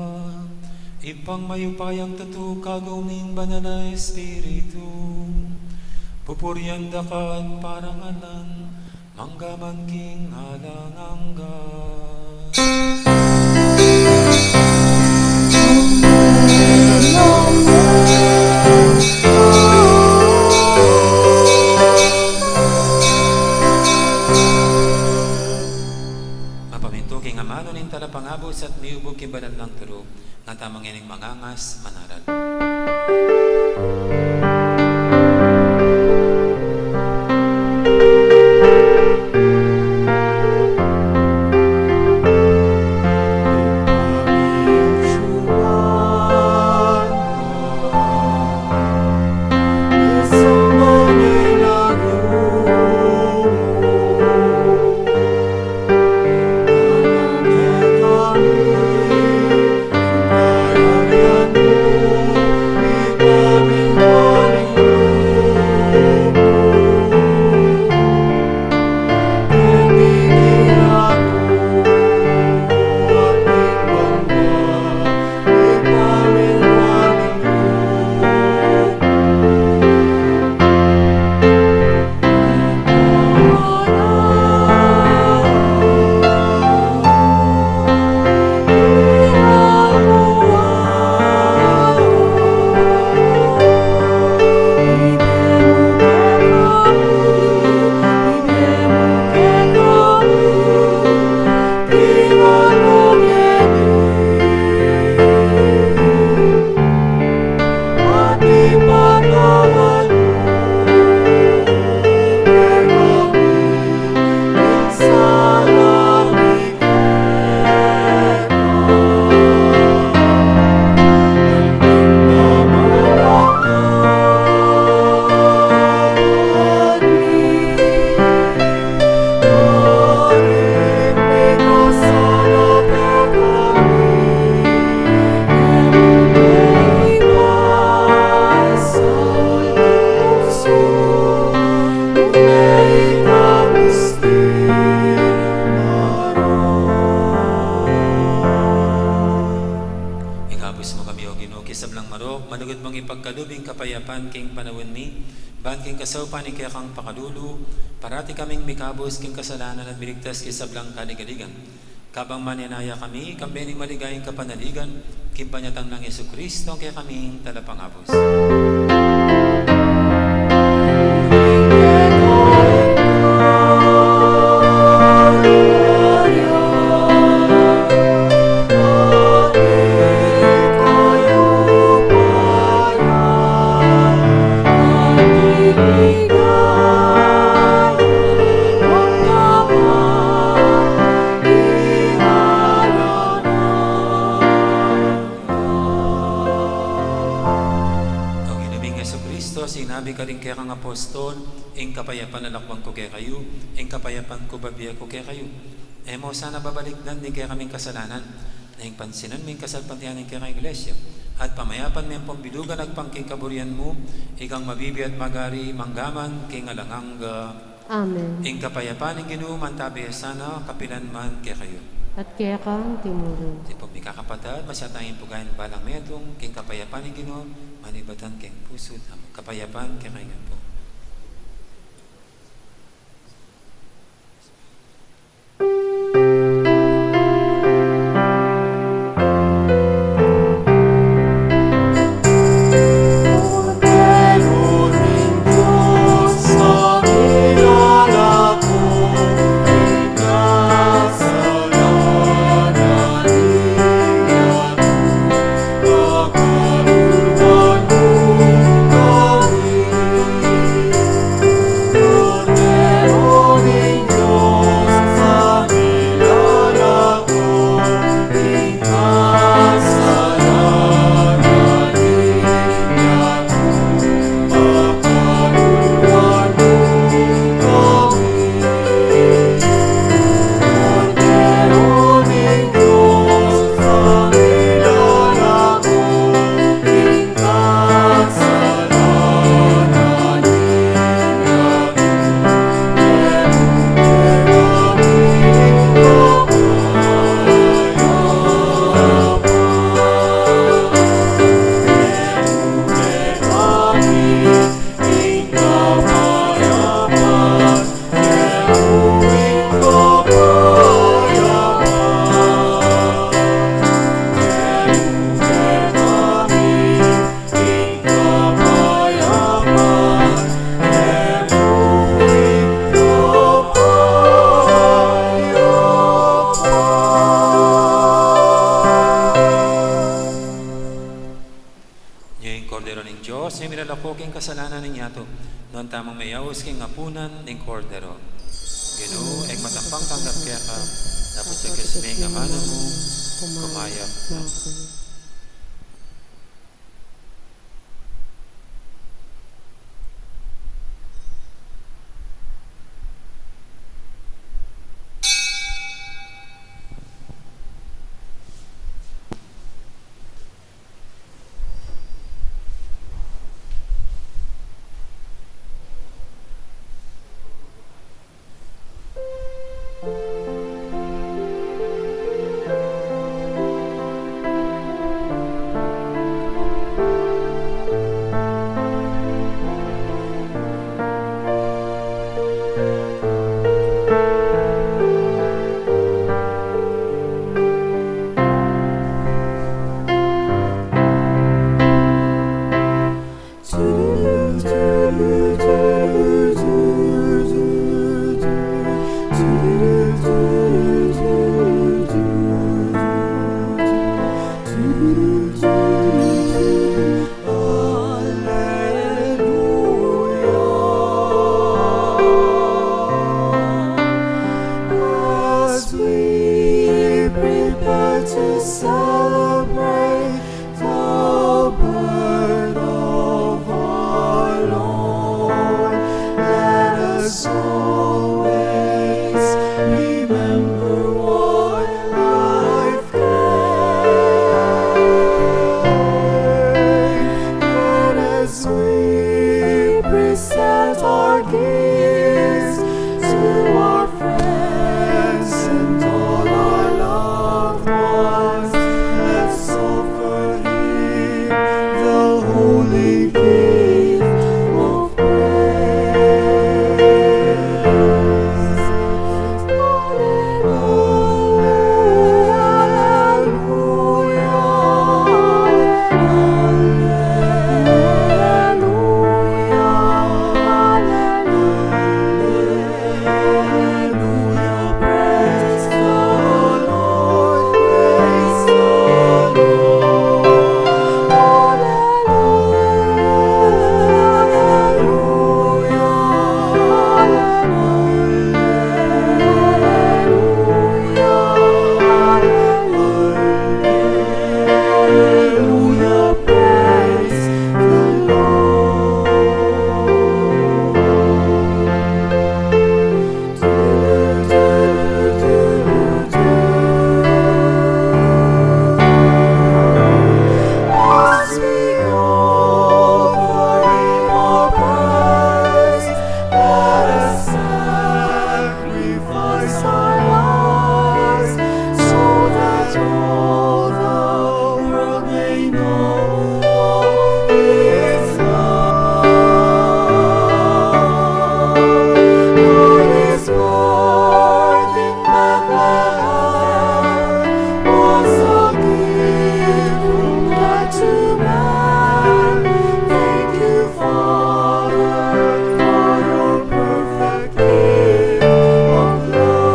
ipang mayupayang tutukagaw ning banal na Espiritu, pupurian dakat parang alan, manggaman king halangangga. Mapaminto king amano ning talapangabos at miubog king banal ng turo, nga tamang ining mangangas manaral. manugod mong ipagkalubing kapayapan king panawin mi, ban king kasaupan ni kaya kang pakalulu, parati kaming mikabos king kasalanan at miligtas kay sablang kaligaligan. Kabang maninaya kami, kambening maligayang kapanaligan, king panyatang ng Jesucristo, kaya kaming talapangabos. Sinabi ka rin kaya kang apostol, ing kapayapan na lakwang ko kaya kayo, ing kapayapan ko babiya ko kaya kayo. Mo sana babalikdan din kaya kaming kasalanan, na ing pansinan ming kasalpatian ng kaya kang iglesia, at pamayapan ming pambilugan nagpangking kaburian mo, ikang mabibi at magari, manggaman, king alanganga. Amen. Ing kapayapan ng ginuman tabi sana, kapilan man kaya kayo. At kaya kang timulong. Di po may kakapatad, masyatangin pugayin balang medong, king kapayapan ng ginuman, manibatan king puso, kapayapan kaya kayo po. Kordero ning Diyos, ay minalakoking kasalanan ning yato, noon tamang mayawas king apunan ning Kordero. Ginoo, ay matampang tanggap kaya ka, dapat sa kasming amana mo, kumayak na. As we prepare to celebrate the birth of our Lord, let us always remember what life gave. And as we present our gifts to our friends and all our loved ones, let's offer Him the holy gift of praise. Hallelujah, praise the Lord, praise the Lord. Hallelujah, praise the As we offer Him our praise, let us sacrifice our lives, so that all the world may know His love. For His birth in Bethlehem was a gift from God to man. Thank you, Father, for your perfect gift of love.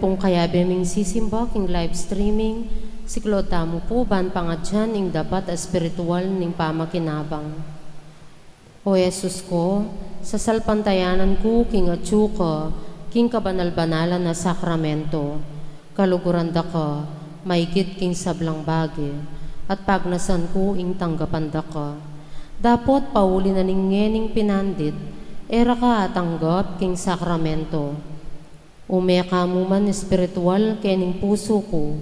pong kaya beming sisimba king live streaming, siklo tamo po ban pangadyan ing dapat espiritual ning pamakinabang. O Jesus ko, sa salpantayanan ko king atsu ka, king kabanal-banalan na sakramento, kaluguran da ka, maigit king sablang bagi, at pagnasan ko ing tanggapan da ka. Dapot pauli na ningening pinandit, era ka tanggap king sakramento. Umeka mo man espiritual kening puso ko,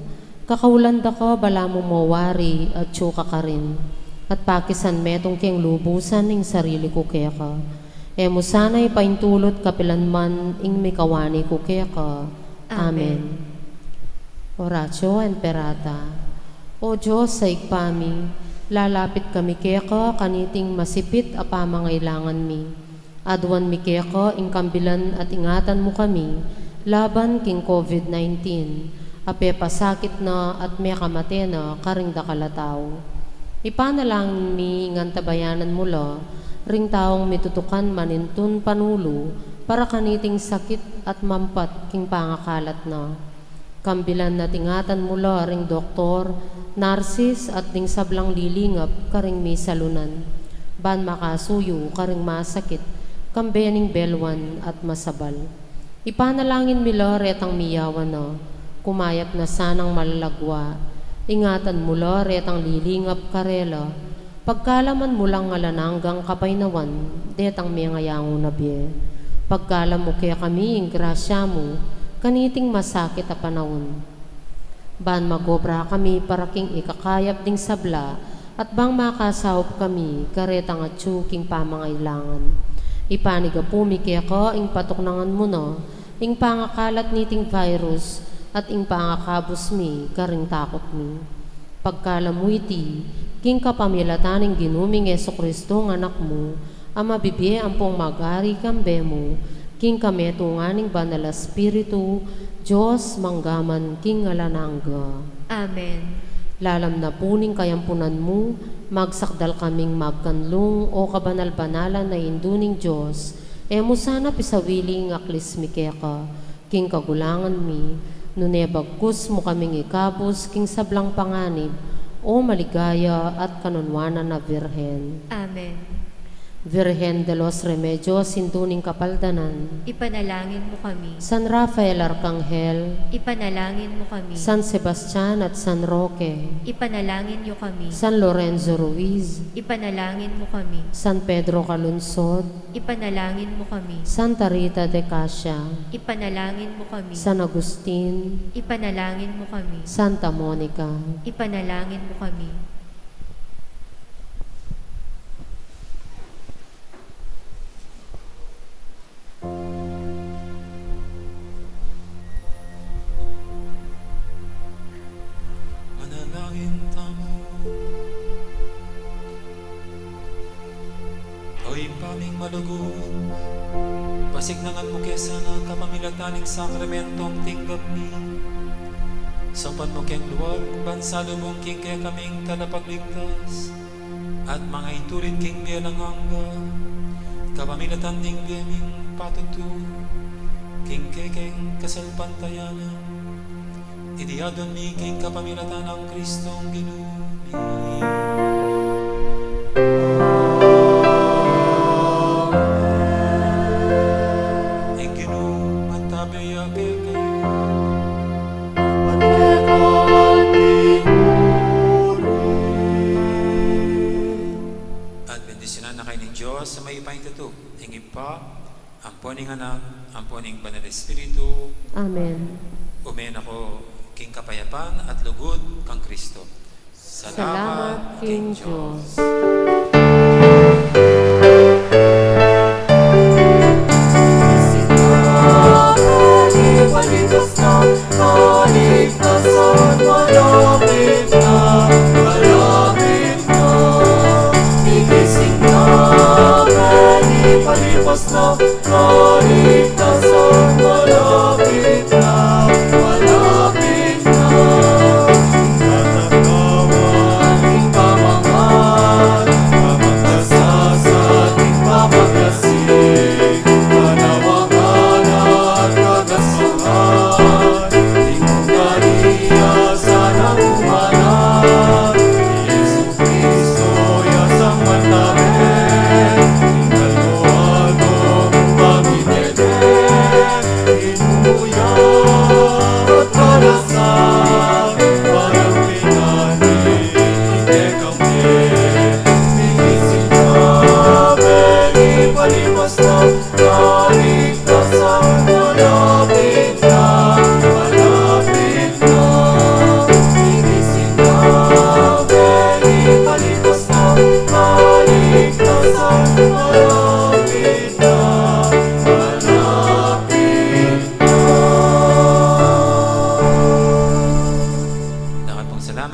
kakaulan da ka bala mo mawari at tsuka ka rin. At pakisan metong king lubusan ing sarili ko kaya ka. Mo sana'y paintulot kapilanman ing mikawani ko kaya ka. Amen. Oratio Imperata. O Diyos sa ikpami, lalapit kami kaya ka kaniting masipit a pamangailangan mi. Adwan mi kaya ka ing kambilan at ingatan mo kami, laban king COVID-19, ape pasakit na at may kamate na karing dakalataw. Ipanalangin mi ingan tabayanan mula, ring taong mitutukan manintun panulo, para kaniting sakit at mampat king pangakalat na. Kambilan na tingatan mula ring doktor, narsis at ding sablang lilingap karing may salunan. Ban makasuyo karing masakit, kambening belwan at masabal. Ipanalangin mila retang miyawan na, kumayap na sanang malalagwa. Ingatan mula retang lilingap karela, pagkalaman mulang ngalananggang kapaynawan, detang may ngayango na biye. Pagkalam mo kaya kami ing grasya mo, kaniting masakit a panahon. Ban magobra kami para king ikakayap ding sabla, at bang makasahop kami karetang at tsuking pamangailangan. Ipaniga pumi kaya ka ing patuknangan mo na, ing pangakalat niting virus, at ing pangakabos mi karing takot mi. Pagkalam mo iti, king kapamilataning ginuming Yesu Kristo ng anak mo, ang mabibye ang pong magari kambe mo, king kametunganing banal a Espiritu, Diyos manggaman king alanangga. Amen. Lalam na puning kayampunan mo, magsakdal kaming magkanlong o kabanal-banalan na induning Diyos, mo sana pisawiling aklis mi keka, king kagulangan mi, nunebagkus mo kaming ikabos king sablang panganib, o maligaya at kanunwanan na Virhen. Amen. Virgen de los Remedios, sintuning kapaldanan, Ipanalangin mo kami. San Rafael Arcangel, Ipanalangin mo kami. San Sebastian at San Roque, Ipanalangin niyo kami. San Lorenzo Ruiz, Ipanalangin mo kami. San Pedro Calunsod, Ipanalangin mo kami. Santa Rita de Casia, Ipanalangin mo kami. San Agustin, Ipanalangin mo kami. Santa Monica. Ipanalangin mo kami. Manalangin tamo. Oy paming malugod, pasignangan mo kesa na kapamilataning sakramentong tinggap ni. Sampan mo keng luwag, bansalo mong king kaya kaming talapagligtas, at mga itulit king belangangga, kapamilatan ning beming patutu, king kekeng kasalpantayanan, idiyadon mi king kapamilatan ng Kristong ginumi. Ing ginum at tabeya kekay, at bendisyonan na kayo ng Diyos sa may ipaintatu, ing ipa, ang poning anak, ang poning banal Espiritu, Amen. umen ako king kapayapan at lugod kang Kristo. Salamat, King Diyos. Paligtas na, kaligtasan, malapit na, malapit na. Igising na, palipas na, kaligtasan, malapit na, malapit na. Tatagawan, ing pamangan,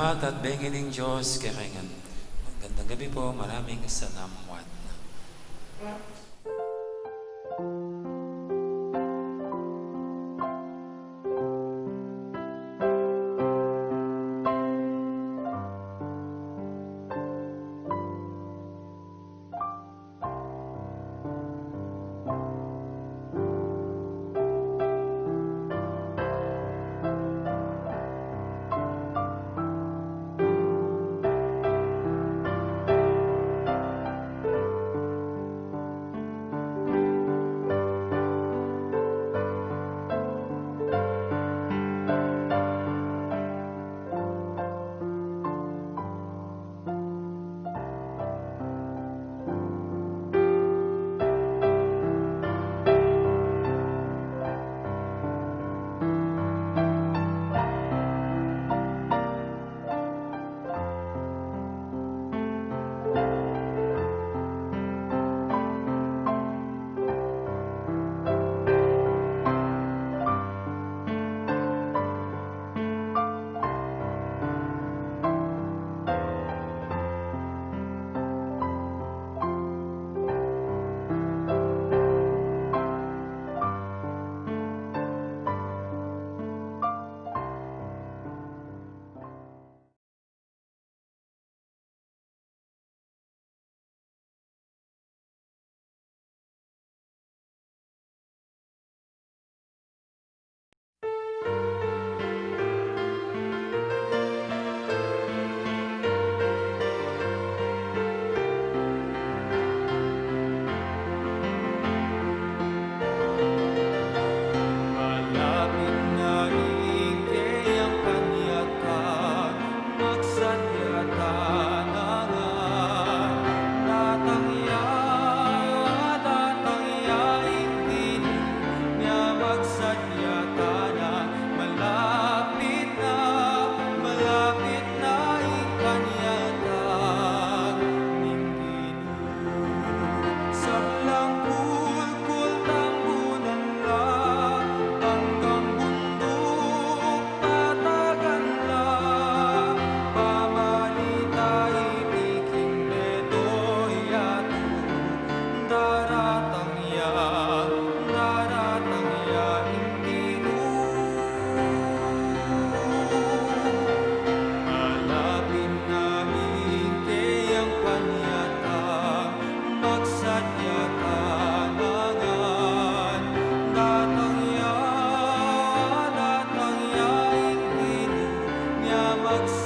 salamat at bengining Diyos karengan. Magandang gabi po, maraming salamat. Malapit na rin kayang kanyatan, magsadyatan na nga. Datangyaing din niya magsadyatanan. Malapit na ing kanyatan, ninggin sablang kulkul tambunan la, hanggang bundok tatagan la. Pamalita itiking betoy ato, daratang ya indinu. Malapit namin kayang panyatang, magsadyatanangan. Datang ya indinu niya magsadyatanangan.